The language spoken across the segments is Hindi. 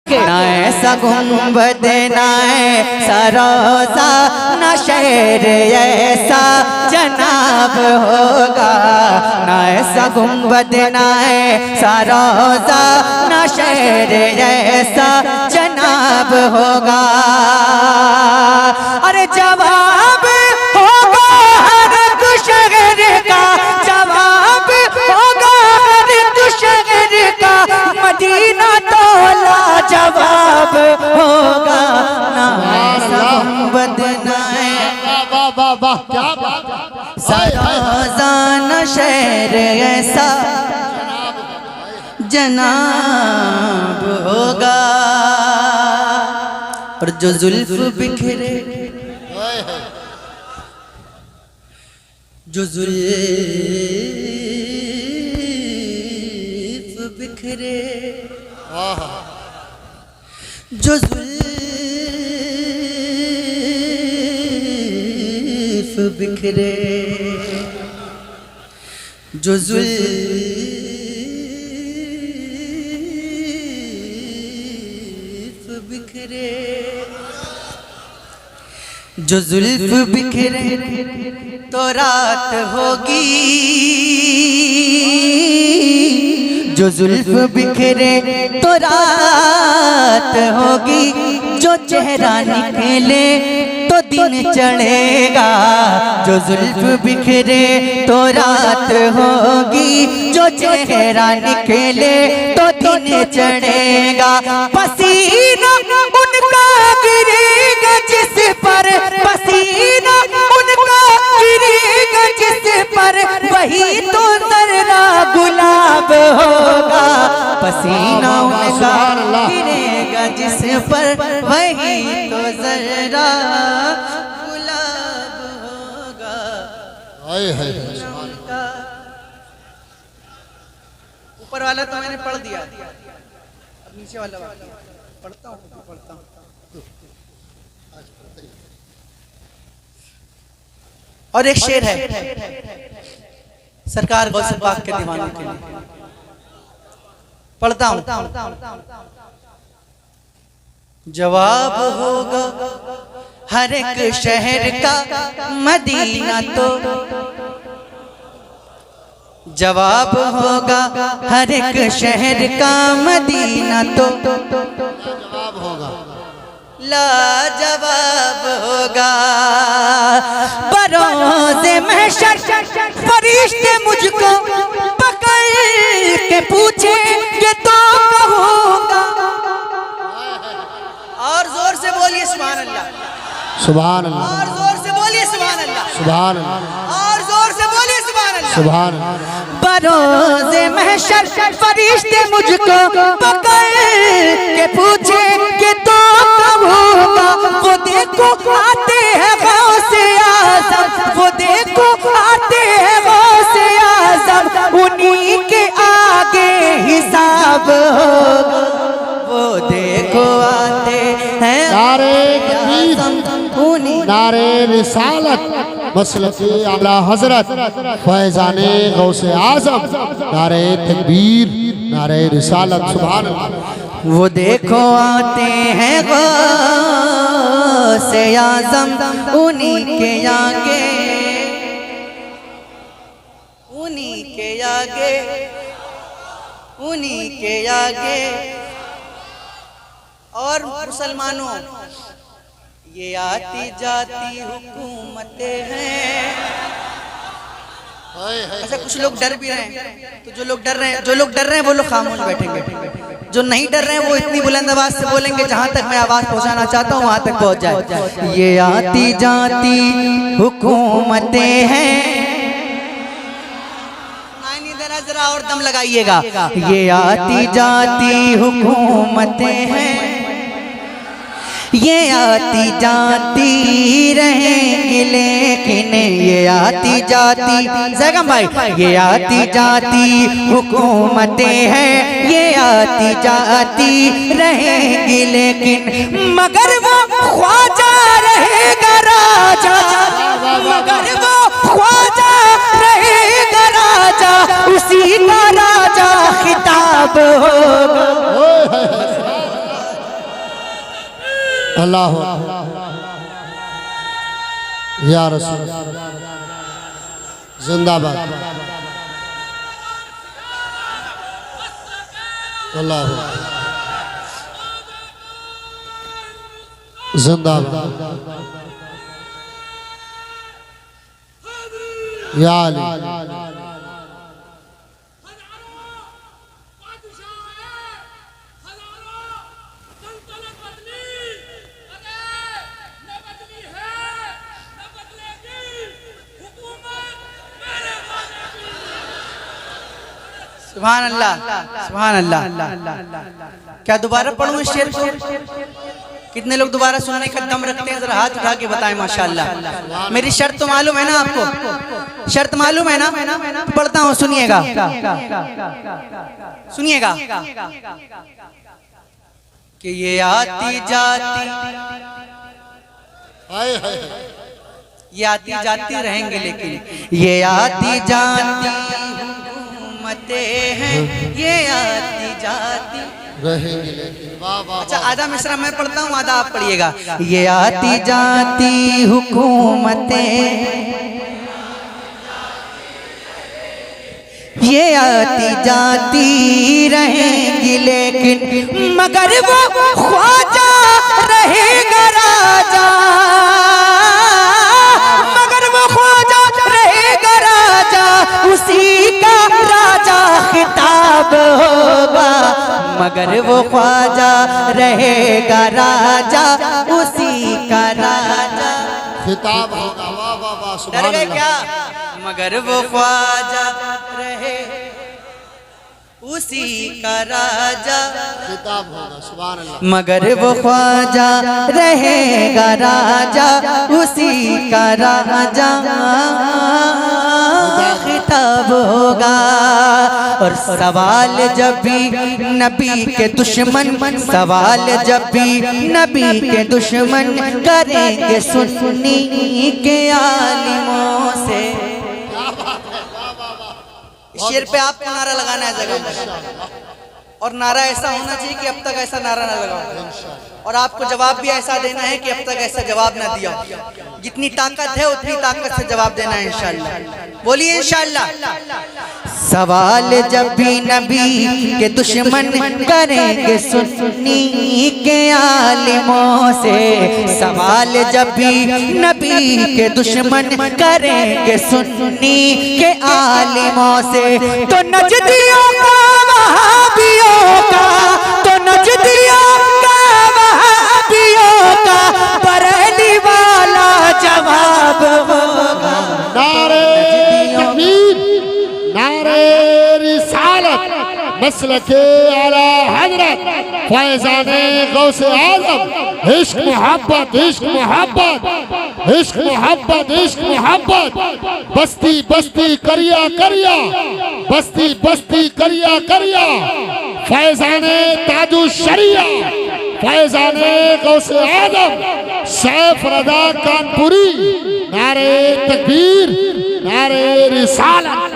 ना ऐसा गुंबद ना ऐसा रोज़ा ना शहर ऐसा जनाब होगा। ना ऐसा गुंबद ना ऐसा रोज़ा ना शहर ऐसा जनाब होगा। अरे जवाब होगा हर एक शहर का, जवाब होगा हर एक शहर का, मदीना तो लाजवाब होगा। ना ऐसा गुंबद ना क्या बात, रोज़ा ना शहर ऐसा जनाब होगा। और जो जुल्फ बिखरे, जो जुल्फ बिखरे, जो जुल्फ बिखरे, जो जुल्फ बिखरे, जो जुल्फ बिखरे तो रात होगी। जो जुल्फ बिखरे तो रात होगी, जो चेहरा निकले तो दिन चढ़ेगा। जो जुल्फ बिखरे तो रात होगी, जो चेहरा निकले तो दिन चढ़ेगा। पसीना उनका गिरेगा जिस पर, पसीना उनका गिरेगा जिस पर, वही तो जर्रा गुलाब होगा। पसीना उनका गिरेगा जिस पर, वही तो जर्रा गुलाब होगा। ऊपर वाला तो मैंने पढ़ दिया, अब नीचे वाला पढ़ता हूँ। और एक शेर है सरकार गौसे पाक के दीवानों के लिए, पढ़ता हूँ। जवाब होगा हर एक शहर का मदीना तो, जवाब होगा हर एक शहर का मदीना तो, जवाब होगा लाजवाब होगा। बरोज़े महशर फरिश्ते मुझको पकड़ के पूछेंगे तो कहूँगा। और जोर से बोलिए सुभान अल्लाह, सुभान अल्लाह, और जोर से बोलिए सुभान अल्लाह, सुभान अल्लाह, और जोर से बोलिए सुभान अल्लाह, सुभान अल्लाह। बरोज़े महशर फरिश्ते मुझको पकड़ के पूछेंगे तो कहूँगा। वो देखो आते हैं गौसे आज़म, वो देखो आते हैं गौसे आज़म, उन्हीं के आगे हिसाब होगा। वो देखो आते हैं नारे तकबीर, नारे रिसालत, मसलके आला हजरत फैजाने गौसे आजम, नारे तकबीर, नारे रिसालत, सुभान अल्लाह। वो देखो आते हैं गौसे आज़म, उन्हीं के आगे, उन्हीं के आगे, उन्हीं के आगे। और मुसलमानों, ये आती जाती हुकूमतें हैं। अच्छा कुछ लोग डर भी रहे हैं, तो जो लोग डर रहे हैं वो लोग खामोश बैठेंगे। जो नहीं डर रहे हैं वो इतनी बुलंद आवाज से बोलेंगे जहां तक मैं आवाज पहुंचाना चाहता हूं वहां तक पहुंच जाए। ये आती जाती हुकूमतें हैं, जरा और दम लगाइएगा। ये आती जाती हुकूमतें हैं, ये आती जाती रहेंगी लेकिन ये आती जाती, जगम भाई, ये आती जाती हुकूमतें हैं, ये आती जाती रहेंगी लेकिन, मगर वो ख्वाजा रहेगा राजा, मगर वो ख्वाजा रहेगा राजा, उसी का राजा खिताब होगा। अल्लाह या रसूल जिंदाबाद अल्लाह जिंदाबाद या अली सुभान अल्लाह सुभान अल्लाह। क्या दोबारा पढ़ूं इस शेर को? कितने लोग दोबारा सुनने का दम रखते हैं? जरा हाथ उठा के बताएं माशाअल्लाह। मेरी शर्त तो मालूम है ना आपको? शर्त मालूम है ना? पढ़ता हूँ, सुनिएगा सुनिएगा कि ये आती जाती ये आती जाती रहेंगे, लेकिन ये आती जाती हैं, ये आती जाती रहेंगे लेकिन। अच्छा, आधा मिसरा मैं पढ़ता हूँ, आधा आप पढ़िएगा। ये आती जाती हुकूमतें, ये आती जाती रहेंगी, लेकिन मगर वो ख्वाजा रहेगा राजा, मगर वो ख्वाजा रहेगा राजा, उसी का राजा खिताब होगा, मगर वो ख्वाजा रहेगा राजा, उसी का राजा खिताब होगा। वाह वाह वाह डर सुभान गए अल्लाह। क्या? मगर वो ख्वाजा रहे उसी का राजा, खिताब होगा सुभान अल्लाह। मगर वो ख्वाजा रहेगा राजा, उसी का राजा खिताब होगा। और सवाल जब भी नबी के दुश्मन, सवाल जब भी नबी के दुश्मन करेंगे सुन्नी के आलिमों से। इस शेर पे आपको नारा लगाना है जगह पर, और नारा ऐसा होना चाहिए कि अब तक ऐसा नारा ना लगाओ, और आपको जवाब भी ऐसा देना है कि अब तक ऐसा जवाब ना दिया। जितनी ताकत है उतनी ताकत से जवाब देना है इंशाअल्लाह। बोलिए इंशाअल्लाह। सवाल जब भी नबी के दुश्मन करेंगे सुन्नी के आलिमों से, सवाल जब भी नबी के दुश्मन करेंगे सुन्नी के आलिमों से, तो नजदियों का वहाबियों का, तो नजदियों का वहाबियों का बरेली वाला जवाब होगा। नारे तकबीर, नारे रिसालत, मसलके आला हजरत फैज़ाने गौसे आज़म। इश्क मोहब्बत, इश्क मोहब्बत, इश्क मोहब्बत, इश्क मोहब्बत। बस्ती बस्ती करिया करिया, बस्ती बस्ती करिया करिया। फैज़ाने ताजु शरिया, फैज़ाने गौसे आज़म सैफ रज़ा कानपुरी। नारे तकबीर, नारे रिसालत।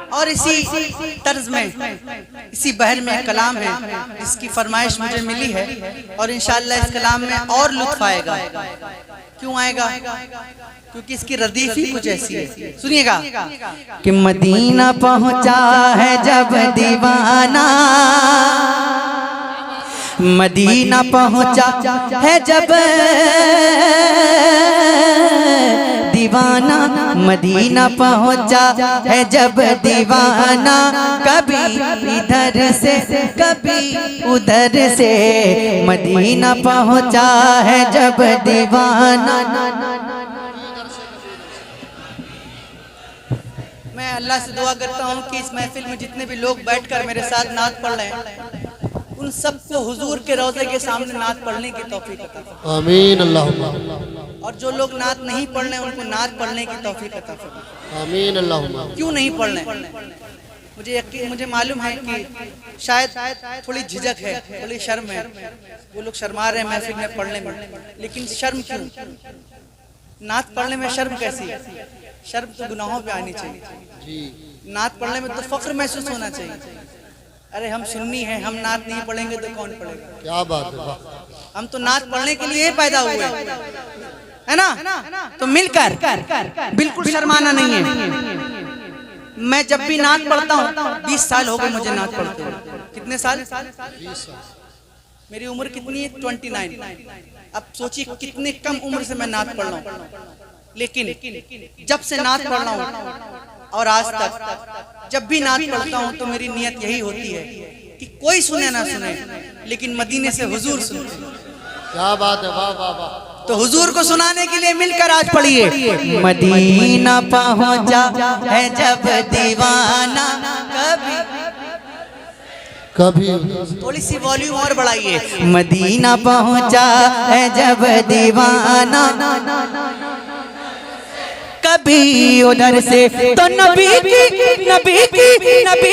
और इसी तर्ज में, इसी बहर में कलाम है जिसकी फरमाइश मुझे मिली है, और इंशाअल्लाह इस कलाम में और लुत्फ आएगा। क्यों आएगा? क्योंकि इसकी रदीफ ही कुछ ऐसी है। सुनिएगा कि मदीना पहुंचा है जब दीवाना, मदीना पहुंचा है जब दीवाना, मदीना पहुंचा है जब दीवाना, कभी इधर से कभी उधर से, मदीना पहुंचा है जब दीवाना। मैं अल्लाह से दुआ करता हूँ कि इस महफिल में जितने भी लोग बैठकर मेरे साथ नात पढ़ रहे हैं, उन सबको हुजूर के रोज़े के सामने नात पढ़ने की तौफीक अता फरमाए। आमीन अल्लाह। और जो लोग नात नहीं पढ़ रहे उनको नात पढ़ने की तौफीक अता फरमाए। आमीन अल्लाह। क्यों नहीं पढ़ रहे? मुझे मालूम है कि शायद थोड़ी झिझक है, थोड़ी शर्म है, वो लोग शर्मा रहे हैं महफिल में पढ़ने में, लेकिन शर्म क्यों? नात पढ़ने में शर्म कैसी? शर्म तो गुनाहों पे आनी चाहिए। नात पढ़ने में तो फख्र महसूस होना चाहिए। अरे हम सुन्नी हैं, हम नात नहीं पढ़ेंगे तो कौन पढ़ेगा? क्या बात है, वाह। हम तो नात पढ़ने के लिए पैदा हुए है ना। तो मिलकर बिल्कुल शर्माना नहीं है। मैं जब भी नात पढ़ता हूँ, 20 साल हो गए मुझे नात पढ़ते हुए। कितने साल? 20 साल। मेरी उम्र कितनी है? 29। अब सोचिए कितने कम उम्र से मैं नात पढ़ रहा हूँ, लेकिन जब से नात पढ़ रहा हूँ और आज तक जब भी नात पढ़ता हूँ तो मेरी नियत यही होती है कि कोई सुने ना सुने, लेकिन मदीने से हुजूर सुनते। क्या बात है, वाह वाह वाह। तो हुजूर को सुनाने के लिए मिलकर आज पढ़िए। मदीना पहुंचा है जब दीवाना, कभी थोड़ी सी वॉल्यूम और बढ़ाइए। मदीना पहुंचा है जब दीवाना, कभी उधर से तो नबी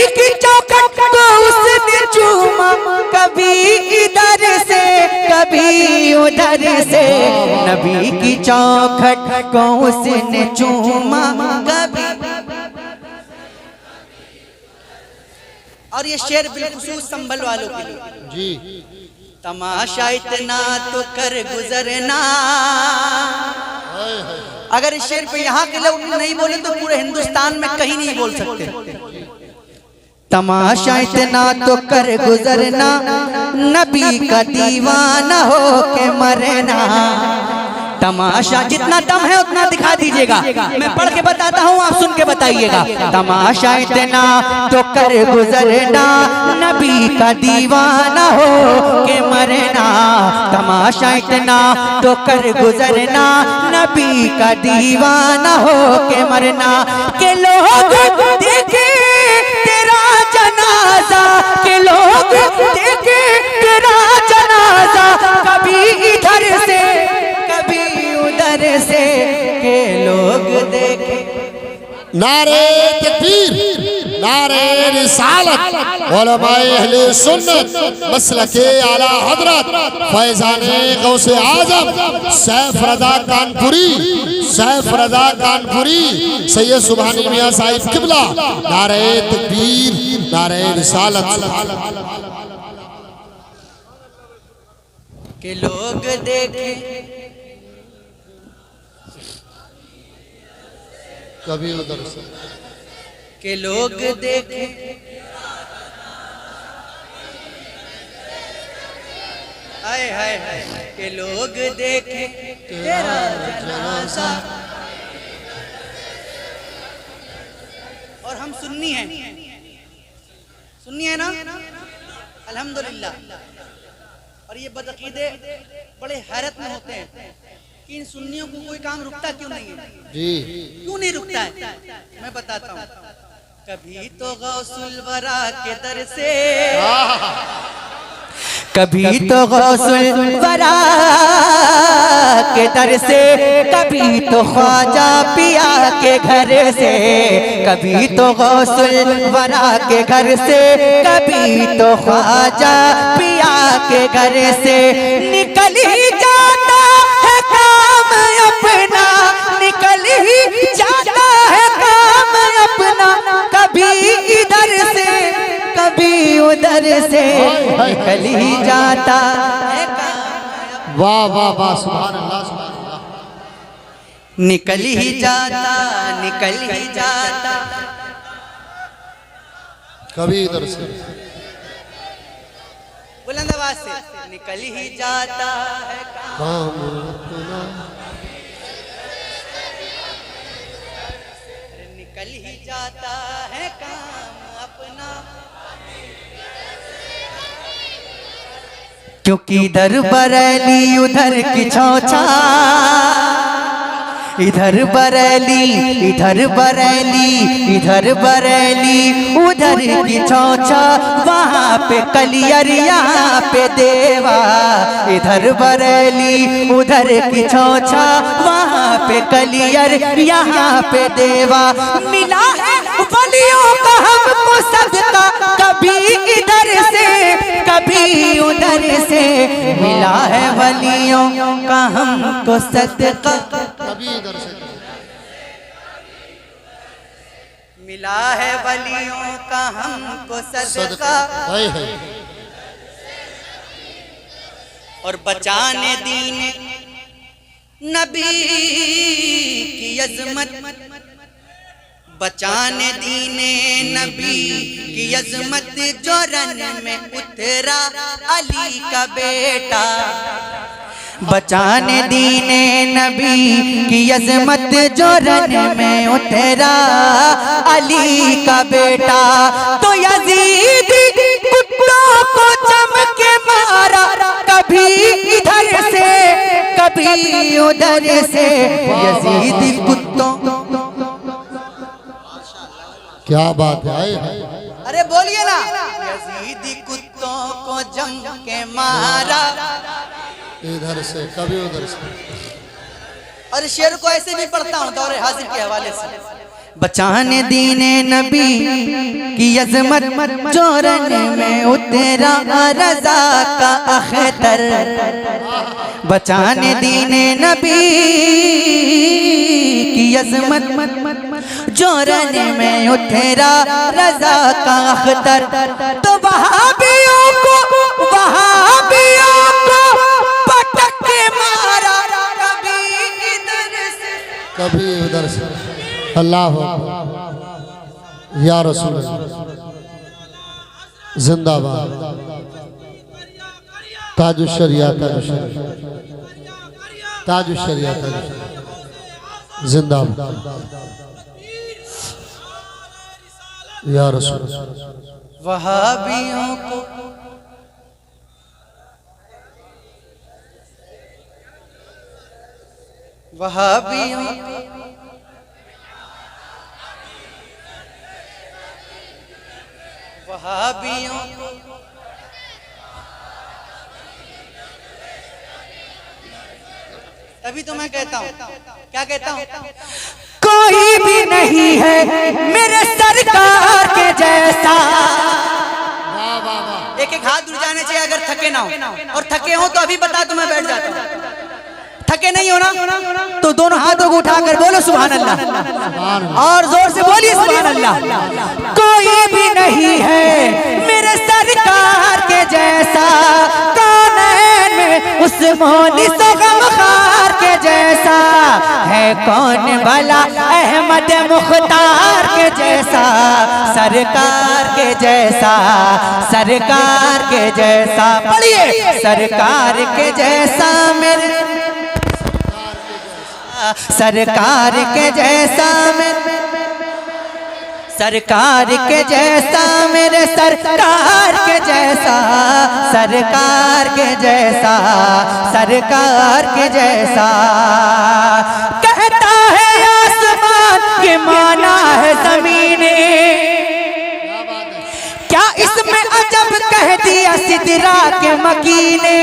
की चौखट को उसने चूमा, कभी इधर से कभी उधर से, नबी की चौखट को उसने चूमा कभी। और ये शेर बिलखुसूस संभल वालों के लिए जी। तमाशा इतना तो कर गुजरना। अगर इस शेर पे यहाँ के लोग नहीं बोले तो पूरे हिंदुस्तान में कहीं नहीं बोल सकते। तमाशा इतना तो कर गुजरना, नबी का दीवाना हो के मरना। तमाशा जितना दम है उतना दिखा दीजिएगा, मैं पढ़ के बताता हूँ, आप सुन के बताइएगा। तमाशा इतना तो कर गुजरना, नबी का दीवाना हो के मरना। तमाशा इतना तो कर गुजरना, नबी का दीवाना हो के मरना। के लोग देखे तेरा जनाजा, के लोग देखे तेरा जनाजा, कभी इधर से कभी उधर से, के लोग देखे। नारे तकबीर, नारे रिसालत, उलमाए अहले सुन्नत, मसलके आला हजरत फैजाने गौसे आजम सैफ रजा कानपुरी, सैफ रजा कानपुरी, सैयद सुभानी मियां साहिब किबला। नारे तकबीर, नारे रिसालत। के लोग देखे कभी उधर से, के लोग देखे हाय हाय हाय, के लोग देखे तेरा जनाजा। और हम सुन्नी हैं, सुन्नी है ना, अल्हम्दुलिल्लाह। और ये बदअकीदे बड़े हैरत में होते हैं कि इन सुन्नियों को कोई काम रुकता क्यों नहीं है जी। क्यों नहीं रुकता है? मैं बताता हूँ। कभी तो गौसुल वरा के दर से, कभी तो गौसुल वरा के दर से, कभी तो ख्वाजा पिया के घर से, कभी तो गौसुल वरा के घर से, कभी तो ख्वाजा पिया के घर से। निकल ही जाता है काम अपना, निकल ही जाता है काम अपना, कभी इधर से कभी उधर से, निकल ही जाता है काम। वाह वाह वाह, सुभान अल्लाह, सुभान अल्लाह। निकल ही जाता, निकल ही जाता, कभी इधर से, बुलंद आवाज से, निकल ही जाता है काम। निकल ही जाता है काम अपना, क्योंकि इधर बरेली उधर की चौचा, इधर बरेली इधर बरेली, इधर बरेली उधर की चौचा, वहाँ पे कलियर यहाँ पे देवा। इधर बरेली उधर की चौचा, वहाँ पे कलियर यहाँ पे देवा। मिला है वलियों का हमको सदका, कभी इधर से कभी उधर से, मिला है वलियों का हमको सदका, कभी इधर से। मिला है वलियों का हमको सदका है है और बचाने दीन नबी की अजमत, बचाने दीने नबी की अजमत जो रन में उतरा अली का बेटा, बचाने दीने नबी की अजमत जो रन में उतरा अली का बेटा। तो यजीद कुत्तों को चमके मारा, कभी इधर से कभी उधर से, यजीद कुत्तों। क्या बात है। अरे बोलिए ना, यजीदी कुत्तों को जम के मारा, इधर से कभी उधर से। और शेर को ऐसे भी पढ़ता हूँ दौरे हाजिर के हवाले से। बचाने दीने नबी की अजमत जो रन में उतरा रजा का अख्तर, बचाने दीने नबी की अजमत जो रन में उतरा रजा का अख्तर। तो वहाबियों को पटक के मारा, कभी इधर से कभी उधर से। अल्लाह या रसूल जिंदाबाद। ताजुश शरिया ताजुश शरिया जिंदाबाद या रसूल। वहाबियों को वहाबियों वहाबियों तभी तो मैं कहता हूँ, क्या कहता हूँ, कोई भी नहीं है मेरे सरकार के जैसा। एक एक हाथ उठ जाने चाहिए अगर थके ना हो, और थके हो तो अभी बता तो मैं बैठ जाता हूँ। थके नहीं हो ना तो दोनों हाथों को उठाकर बोलो सुभान अल्लाह, और जोर से बोलिए सुभान अल्लाह। कोई भी नहीं है मेरे सरकार के जैसा, कौनैन में उस्मानी गमखार के जैसा, है कौन भला अहमद मुख्तार के जैसा, सरकार के जैसा, सरकार के जैसा। पढ़िए, सरकार के जैसा मेरे, सरकार के जैसा मेरे, सरकार के जैसा मेरे सरकार के जैसा, सरकार के जैसा, सरकार के जैसा। कहता है आसमान के माना है ज़मीने, क्या इसमें अजब कह दिया सिदरा के मकीने,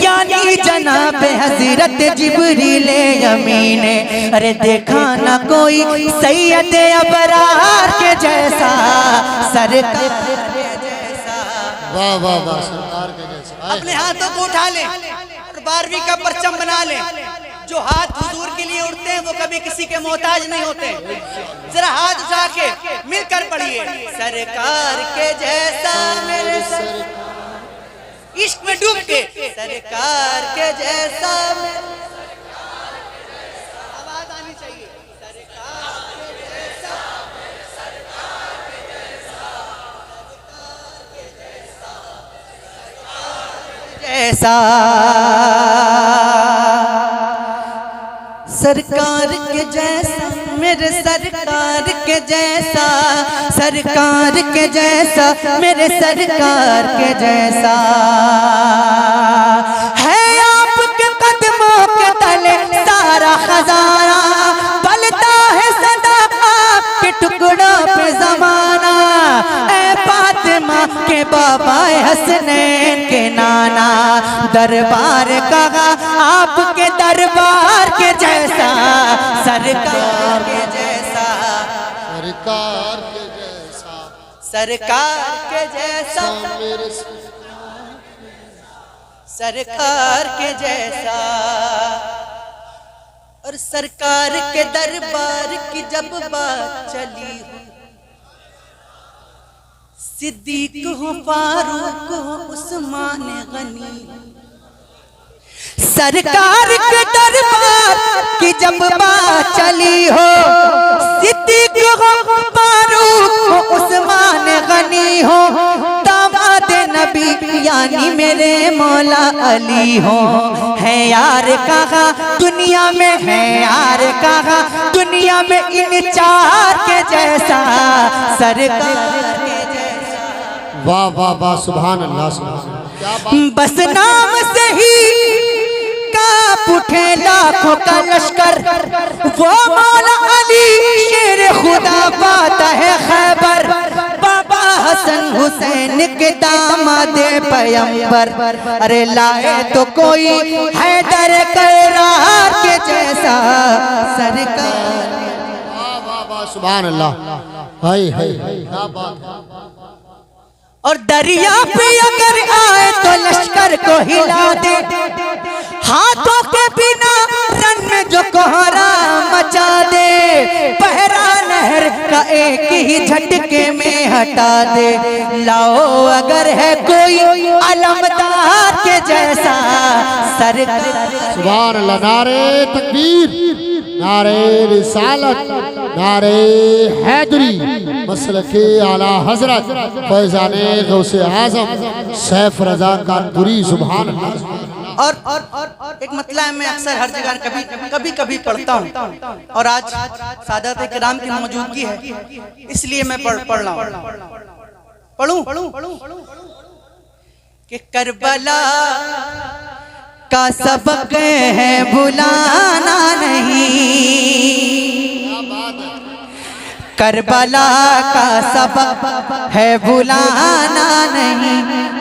यानी जनाब हजरत जिब्रील अमीने। अरे देखा ना कोई सैयद अबरार के जैसा, सरकार के जैसा। वाह वाह वाह, सरकार के जैसा। अपने हाथों को उठा ले और 12वीं का परचम बना ले। जो हाथ हुजूर के लिए उठते हैं वो कभी किसी के मोहताज नहीं होते। जरा हाथ उठा के मिलकर पढ़िए, सरकार के जैसा मेरे इश्क में डूब के, सरकार के जैसा। आवाज आनी चाहिए, सरकार के जैसा, सरकार के जैसा, सरकार के जैसा मेरे सरकार के जैसा, सरकार के जैसा मेरे सरकार के जैसा। है आपके कदमों के तले सारा खजाना, पलता है सदा आपके टुकड़ों पे जमाना। ऐ फातिमा के बाबा हसनैन के नाना, दरबार कहा आपके दरबार के जैसा, सरकार के जैसा, सरकार के जैसा, सरकार के जैसा, सरकार के जैसा। और सरकार के दरबार की जब बात चली, सिद्दीक हो, फारूक हो, उस्मान गनी, सरकार के दरबार की जब बात चली हो, सिद्दीक हो, फारूक हो, उस्मान गनी हो, दामाद नबी यानी मेरे मौला अली हो। है यार कहा दुनिया में, है यार कहा दुनिया में इन चार के जैसा, सरकार के जैसा। वाह वाह वाह, सुभान अल्लाह, सुभान अल्लाह, क्या बात। बस नाम से ही कांप उठे लाखों का लश्कर, वो मौला अली शेर खुदा पाता है खैबर, बाबा हसन हुसैन के दामाद पैगंबर। अरे लाए तो कोई हैदर करार के जैसा, सरकार। वाह वाह वाह, सुभान अल्लाह, हाय हाय, क्या बात है। और दरिया पे अगर आए तो लश्कर को हिला दे, हाथों के बिना रन में जो कोहरा मचा दे, पहरा नहर का एक ही झटके में हटा दे। लाओ अगर है कोई अलमदार के जैसा, सरकार। सुभान अल्लाह, नारे तकबीर, नारे रिसालत, नारे हैदरी, मसलके आला हजरत फैजाने गौसे आजम सैफ रजा कानपुरी, सुभान अल्लाह। और एक मतलब मैं अक्सर हर जगह कभी पढ़ता हूँ, और आज सादात किराम की मौजूदगी है इसलिए मैं पढ़ रहा हूँ। पढ़ूं कि करबला का सबक है भुलाना नहीं, करबला का सबक है भुलाना नहीं,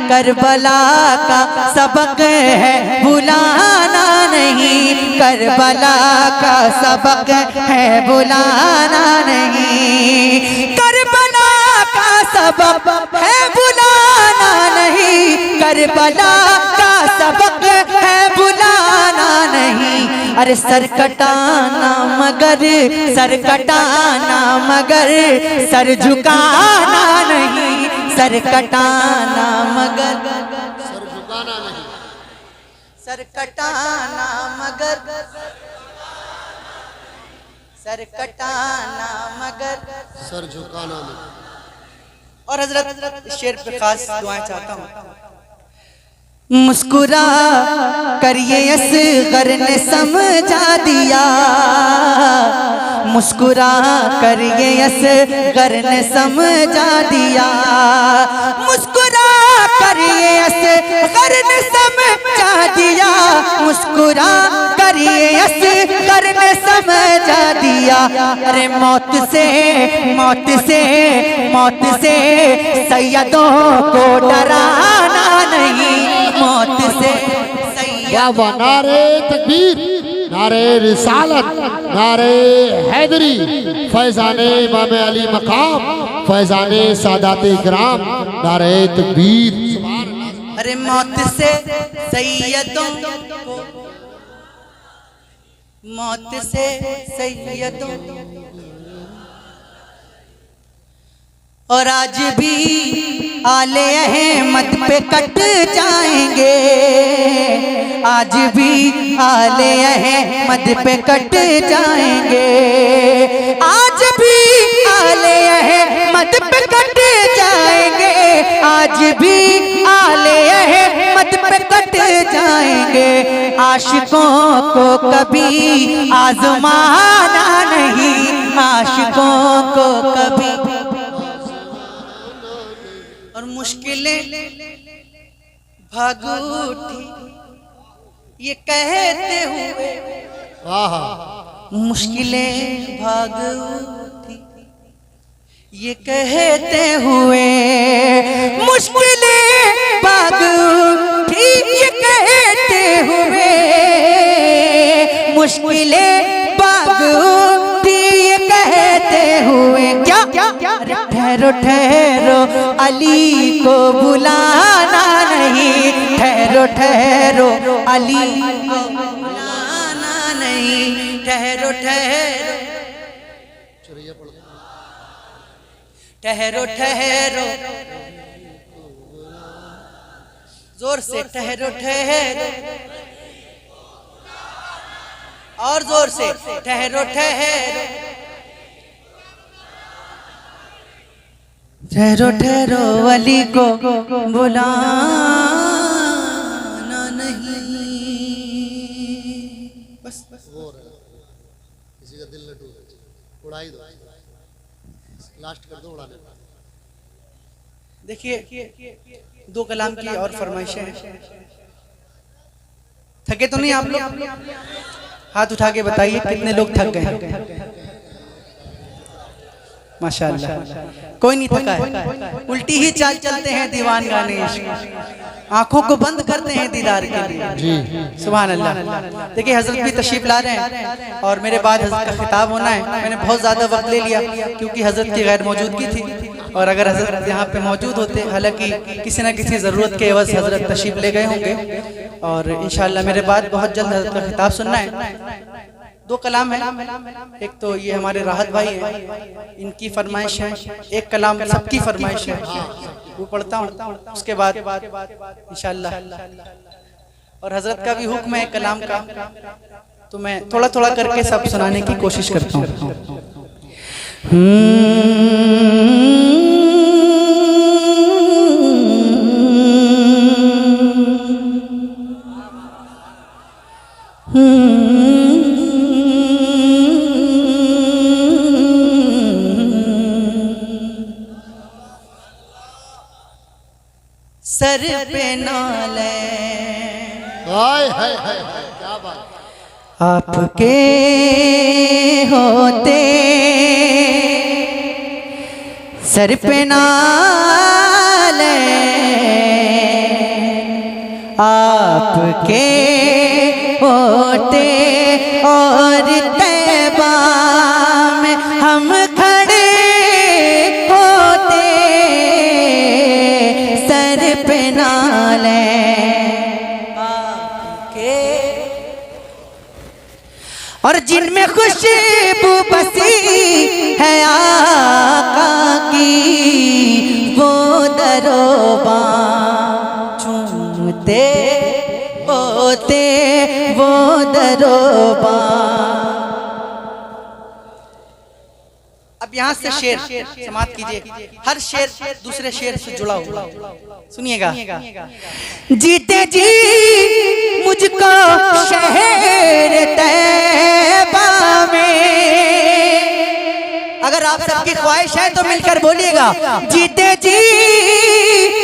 करबला का सबक है भुलाना नहीं, करबला का सबक है भुलाना नहीं, करबला का सबक है भुलाना नहीं, करबला का सबक है भुलाना नहीं। अरे सर कटाना मगर, सर कटाना मगर, सर झुकाना नहीं, सर कटाना मगर, सर झुकाना नहीं, सर कटाना मगर, सर कटाना मगर, सर झुकाना नहीं। और हजरत शेर पे खास दुआएं चाहता हूँ। मुस्कुरा करिए असगर ने समझा दिया, मुस्कुरा करिए असगर ने समझा दिया, मुस्कुरा करिए असगर ने समझा दिया, मुस्कुरा करिए असगर ने समझा दिया। अरे मौत से, मौत से, मौत से सैयदों को डराना नहीं, मौत से वाह वाह, नारे तकबीर, नारे रिसालत, नारे हैदरी, फैजाने इमाम अली मकाम, फैजाने सादात इकराम, नारे तकबीर। अरे मौत से सैयदों को, मौत से सैयदों, और आज भी आले अहमद पे कट जाएंगे, आज भी आले अहमद पे कट जाएंगे, आज भी आले अहमद पे कट जाएंगे, आज भी आले अहमद पे कट जाएंगे। आशिकों को कभी आजमाना नहीं, आशिकों को कभी, और मुश्किलें भाग उठी ये कहते हुए, मुश्किलें भाग उठी ये कहते हुए, मुश्किलें भाग उठी ये कहते हुए, मुश्किलें भाग उठी ये कहते हुए। क्या ठहरो ठहरो अली को बुलाना नहीं, ठहरो ठहरो अली को बुलाना नहीं, ठहरो ठहरो, ठहरो ठहरो, जोर से ठहरो ठहरो, और जोर से ठहरो ठहरो, ठहरो ठहरो अली को बुलाना नहीं। बस हो रहा है, किसी का दिल न टूटे, उड़ाई दो, लास्ट कर दो उड़ाने। देखिए, दो कलाम की और फरमाइशें हैं। थके तो नहीं आप लोग? हाथ उठा के बताइए कितने लोग थक गए। माशाअल्लाह, कोई नहीं थका है। उल्टी ही चाल चलते हैं दीवान गाने, आंखों को बंद करते हैं दीदार के लिए। जी सुभान अल्लाह। देखिए हजरत भी तशरीफ ला रहे हैं और मेरे बाद हजरत का खिताब होना है। मैंने बहुत ज़्यादा वक्त ले लिया क्योंकि हजरत की गैर मौजूदगी थी, और अगर हजरत यहाँ पे मौजूद होते, हालांकि किसी न किसी ज़रूरत के एवज हजरत तशरीफ ले गए होंगे, और इंशाअल्लाह मेरे बाद बहुत जल्द हजरत का खिताब सुनना है। दो कलाम है, एक तो ये हमारे राहत भाई हैं, इनकी फरमाइश है, एक कलाम सबकी फरमाइश है, वो पढ़ता हूँ, उसके बाद इंशाअल्लाह। और हजरत का भी हुक्म है कलाम का, तो मैं थोड़ा थोड़ा करके सब सुनाने की कोशिश करता हूँ। सर पे नाले हाय हाय हाय, क्या बात। आपके होते सर पे नाले, आपके होते और तैबा में हम खड़े होते, सर पे नाले आपके, और जिनमें खुशबू बसी है आका की, वो दरोबा चूमते होते, वो दरोबा। अब यहाँ से शेर समाप्त कीजिए, हर शेर दूसरे शेर से जुड़ा हुआ, सुनिएगा। जीते जी मुझको शहर तैबा में, अगर आप सबकी ख्वाहिश है तो मिलकर बोलिएगा, जीते जी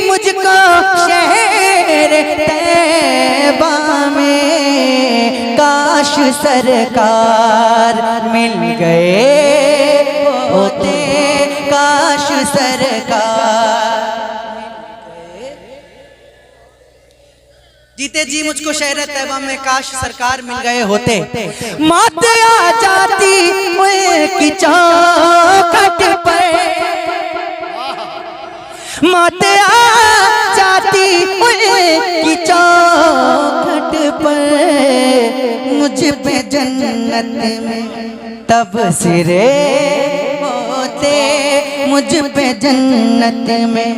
मुझको शहर तैबा में, काश सरकार मिल गए होते, काश सरकार। जीते जी मुझको शहर तैबा में काश सरकार मिल गए होते, मौत आ जाती उनकी चौखट पर, मौत आ जाती उनकी चौखट पर, मुझ पे जन्नत में तब सिरे होते, मुझ पे जन्नत में।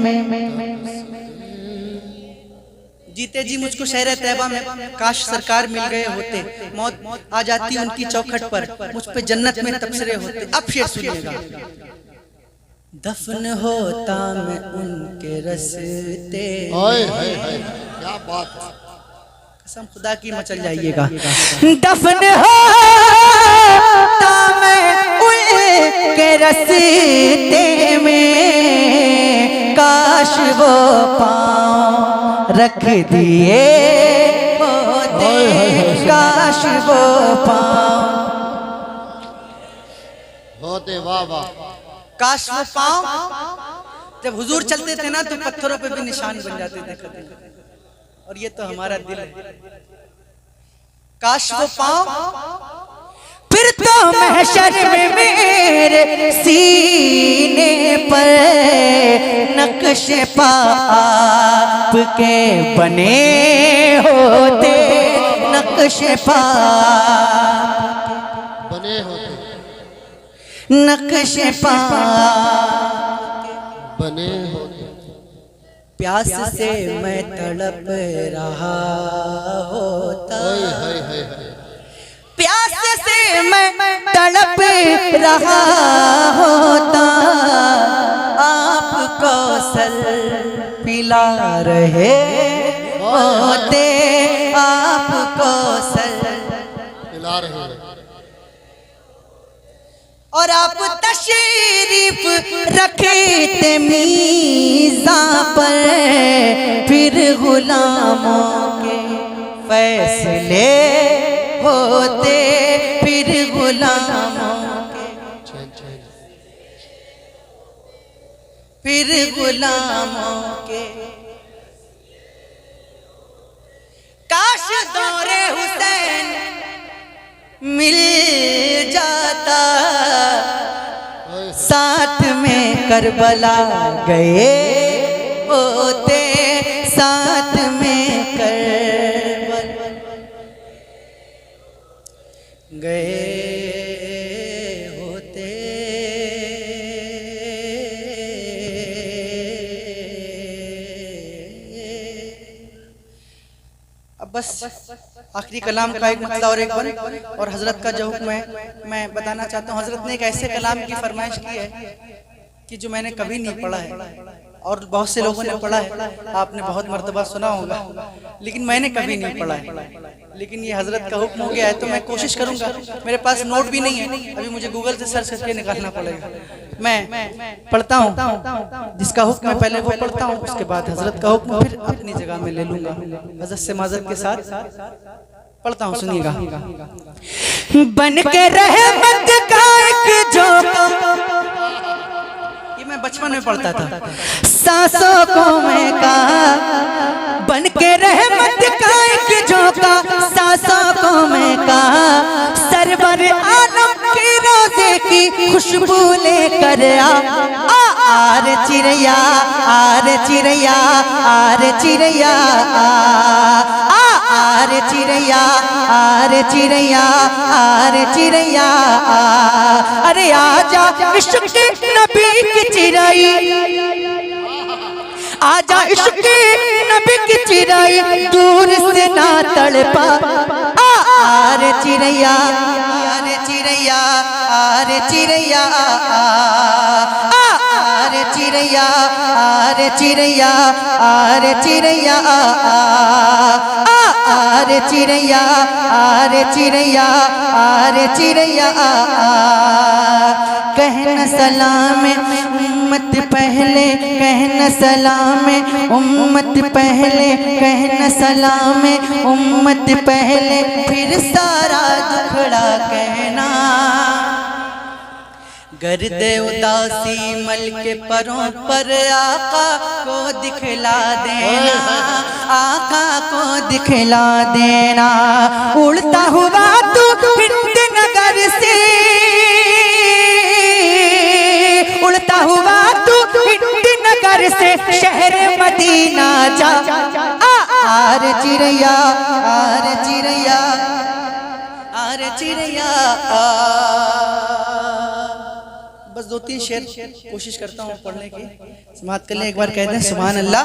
जीते जी मुझको शहर तैबा में काश सरकार मिल गए होते, मौत आ जाती उनकी चौखट पर, मुझ पे जन्नत में तबसरे होते। अब शेर सुनिएगा। दफन होता मैं उनके रस्ते, हाय हाय हाय, क्या बात। कसम खुदा की मचल जाइएगा। दफन होता मैं उनके रस्ते में, काश वो पाँव रख दिए होते, काश वो पाँव होते। वाह वाह, काश वो पाँव जब हुजूर चलते थे ना तो पत्थरों पे भी निशान बन जाते थे, और ये तो हमारा दिल है। काश वो पाँव फिर तो महशर में मेरे सीने पर नक्श पा आपके बने होते, नक्श पा बने होते, नक्श पा बने होते। प्यास से मैं तड़प रहा होता, हाय हाय हाय, प्यास से मैं तड़प रहा होता, आपको सर पिला रहे होते, आपको सर पिला रहे हैं। और आप तशरीफ रखते मीज़ा पर, फिर गुलामों के फैसले होते, फिर गुलामों के, चैन चैन, फिर गुलामों के। काश दौरे हुसैन मिल जाता, साथ में करबला गए होते, साथ में करबला गए होते। अब बस आखिरी कलाम का एक मतलब और एक बन, और हजरत का जो हुक्म है मैं बताना चाहता हूँ। हजरत ने एक ऐसे कलाम की फरमाइश की है कि जो मैंने कभी नहीं पढ़ा है, और बहुत से लोगों ने पढ़ा है, आपने बहुत मर्तबा सुना होगा, लेकिन मैंने कभी नहीं पढ़ा है। लेकिन ये हजरत का हुक्म हो गया है तो मैं कोशिश करूंगा। मेरे पास नोट भी नहीं है, अभी मुझे गूगल से सर्च करके निकालना पड़ेगा। मैं पढ़ता हूँ, जिसका हुक्म है पहले वो पढ़ता हूँ, उसके बाद हजरत का हुक्म फिर अपनी जगह में ले लूंगा हजरत से माजरत के साथ। पढ़ता हूँ, सुनिएगा। बन के रहमत का एक झोंका, ये मैं बचपन में पढ़ता था, सांसों को मैं कहा, बन के रहमत का एक झोंका, सांसों को मैं कहा, सरवर आलम की रोजे की खुशबू लेकर आर चिड़िया, आर चिड़िया, आर चिड़िया, आर चिड़िया, आर चिड़िया, आर चिड़िया, अरे आजा इश्क नबी की चिड़ै, आजा इश्क नबी की चिड़ै, दूर से ना तड़पा, आर चिड़िया, आर चिड़िया, आर चिड़िया, आर चिड़िया, आर चिड़िया, आर चिड़िया, आर चिड़िया, आर चिड़िया, आर चिड़िया, कहना सलाम उम्मत पहले, कहना सलाम उम्मत पहले, कहना सलाम उम्मत पहले, फिर सारा दुखड़ा कहना, गर्दे उदासी मल के परों पर आका को दिखला देना, आका को दिखला देना, उड़ता हुआ तू हिंद नगर से, उड़ता हुआ तू हिंद नगर से शहर मदीना जा, आर चिड़िया, आर चिड़िया, आर चिड़िया। बस 2-3 शेर कोशिश करता हूँ पढ़ने की, समाप्त कर लें। एक बार कहते हैं सुभान अल्लाह।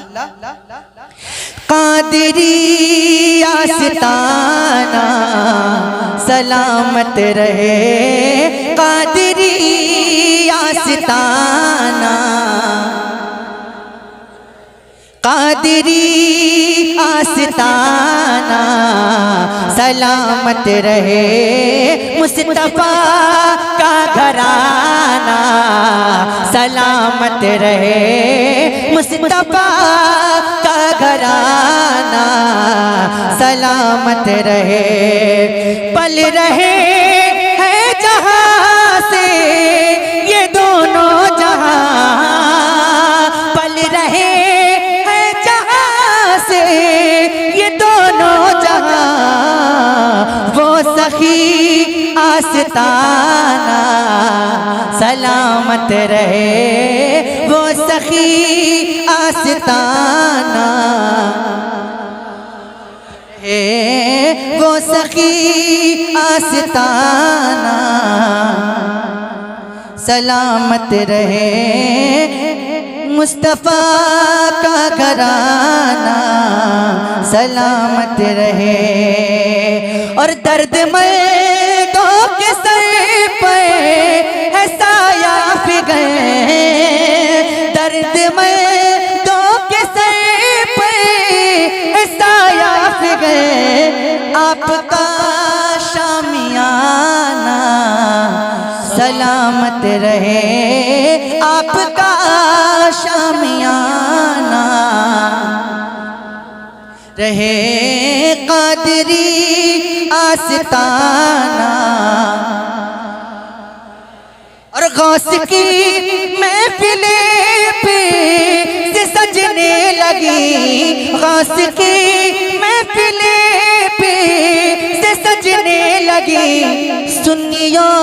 कादरी आस्ताना सलामत रहे, कादरी आस्ताना, कादरी आस्ताना सलामत रहे, मुस्तफा का घराना सलामत रहे, मुस्तफा का घराना सलामत रहे, पल रहे हैं जहां से ये दोनों जहां, पल रहे हैं जहां से ये दोनों जहां, वो सखी आस्ताना सलामत रहे, वो सखी आस्ताना है, वो सखी आस्ताना सलामत रहे, मुस्तफ़ा का घराना सलामत रहे और दर्द मर्दों के सर पे है साया फिगर, दर्द मर्दों के सर पे है साया फिगर, आपका शामियाना सलामत रहे, आपका शामियाना रहे, कादरी आस्ताना और गौस की महफिले पे से सजने लगी, गौस की महफिले पे से सजने लगी, सुन्नियों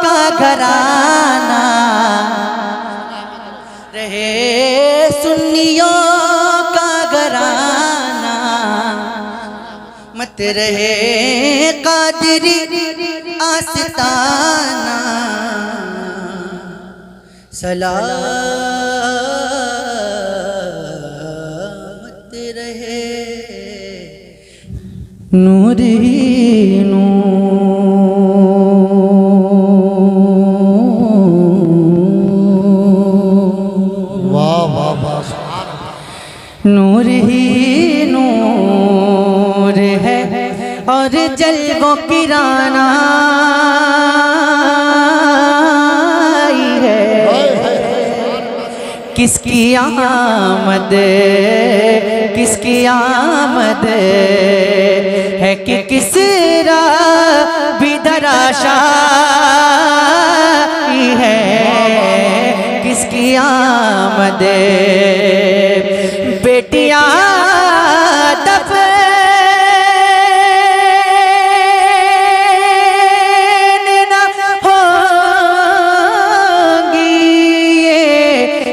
का घराना रहे, सुन्नियों का घराना मत रहे, कादरी आस्ताना सलामत रहे, नूर ही नूर ही नूर है और जलवों की राना है, किसकी आमद किसकी आमद है कि किसरा भी धराशायी है, किसकी आमद बेटियां दफन न होंगी ये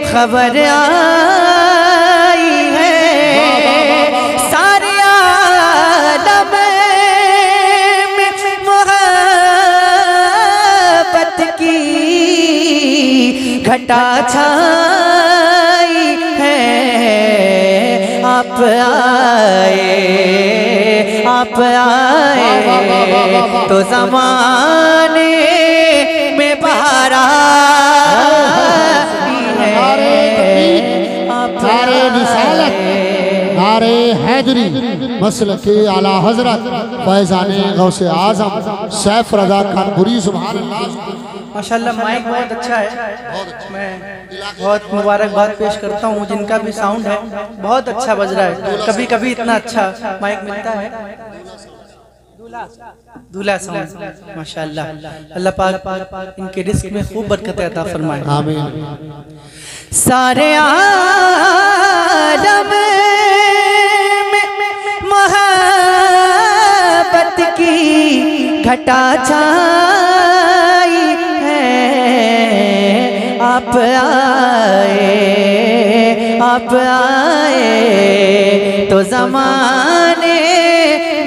खबर आई है, सारे आलम में मोहब्बत की घटा छाई है, आप आए तो ज़माने में बहार आई है, आप नारे हैदरी मसलके आला हजरत फैज़ाने गौसे आज़म सैफ रज़ा खान बुरी सुभान अल्लाह। माशाल्लाह माइक बहुत अच्छा है, मैं बहुत मुबारकबाद पेश करता हूँ, जिनका भी साउंड है बहुत अच्छा बज रहा है, कभी कभी इतना अच्छा माइक मिलता है, दूल्हा साउंड माशाल्लाह। अल्लाह पाक इनके रिस्क में खूब बरकत अता फरमाए, आमीन। सारे आलम में मोहब्बत की घटा छाई है, आप आए तो ज़माने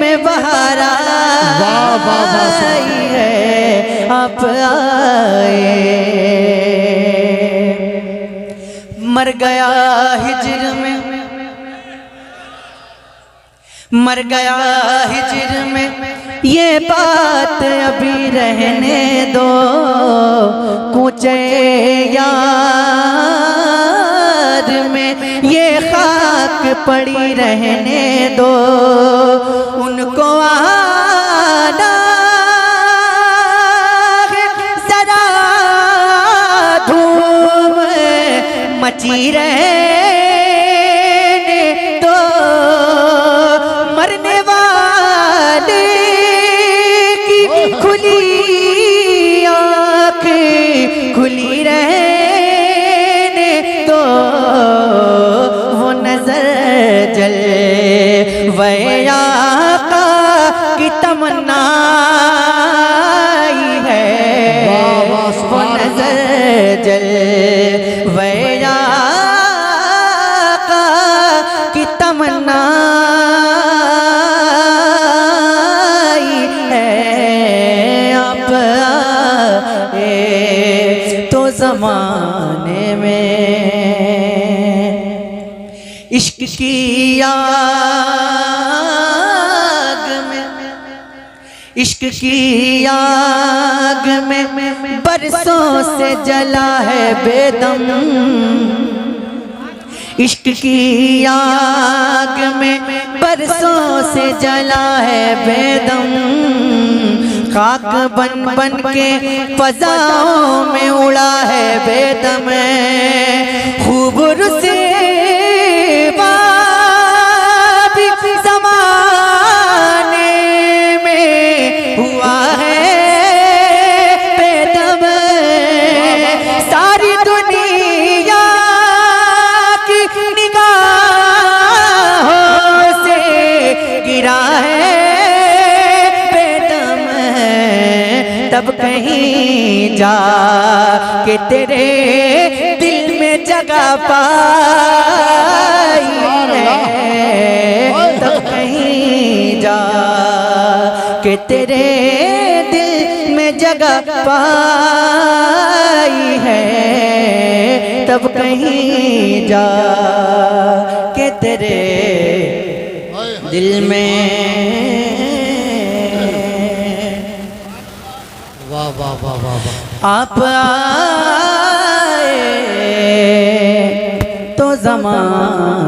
में बहार आई है, आप आए। मर गया हिज्र में, मर गया हिज्र में ये बात अभी रहने दो, कूचे यार में ये खाक पड़ी रहने दो, उनको आना जरा धूम मची रहने दो, मरने वाले की खुली आँख खुली रहने दो, वो नजर जल वया आका की तमन्ना है, वो नजर जल वया इश्क की आग में, इश्क की आग में बरसों से जला है बेदम। इश्क की आग में बरसों से जला है बेदम। खाक बन बन के फजाओं में उड़ा है बेदम। खूब रुसवा भी ज़माने में हुआ है बेदम। सारी दुनिया की निगाहों से गिरा है तब कहीं जा के तेरे दिल में जगह पाई है। तब कहीं जा के तेरे दिल में जगह पाई है। तब कहीं जा के तेरे दिल में। वाह वाह वाह वाह वाह। आप आए तो ज़माना